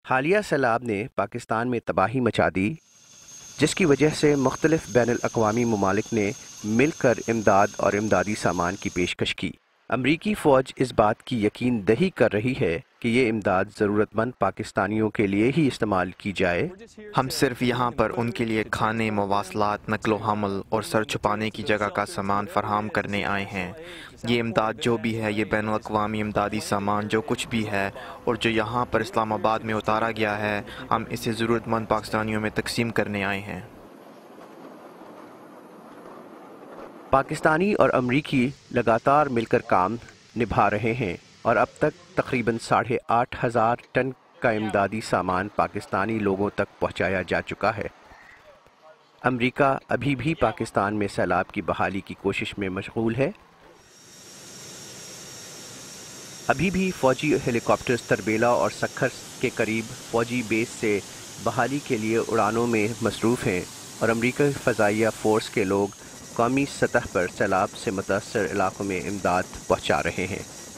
حالیہ سیلاب نے پاکستان میں تباہی مچا دی، جس کی وجہ سے مختلف بین الاقوامی ممالک نے مل کر امداد اور امدادی سامان کی پیشکش کی۔ امریکی فوج اس بات کی یقین دہی کر رہی ہے کہ یہ امداد ضرورت مند پاکستانیوں کے لیے ہی استعمال کی جائے۔ ہم صرف یہاں پر ان کے لیے کھانے، مواصلات، نقل و حمل اور سر چھپانے کی جگہ کا سامان فراہم کرنے آئے ہیں۔ یہ امداد جو بھی ہے، یہ بین الاقوامی امدادی سامان جو کچھ بھی ہے اور جو یہاں پر اسلام آباد میں اتارا گیا ہے، ہم اسے ضرورت مند پاکستانیوں میں تقسیم کرنے آئے ہیں۔ پاکستانی اور امریکی لگاتار مل کر کام نبھا رہے ہیں اور اب تک تقریباً 8,500 ٹن کا امدادی سامان پاکستانی لوگوں تک پہنچایا جا چکا ہے۔ امریکہ ابھی بھی پاکستان میں سیلاب کی بحالی کی کوشش میں مشغول ہے۔ ابھی بھی فوجی ہیلی کاپٹرز تربیلا اور سکھر کے قریب فوجی بیس سے بحالی کے لیے اڑانوں میں مصروف ہیں اور امریکی فضائیہ فورس کے لوگ قومی سطح پر سیلاب سے متاثر علاقوں میں امداد پہنچا رہے ہیں۔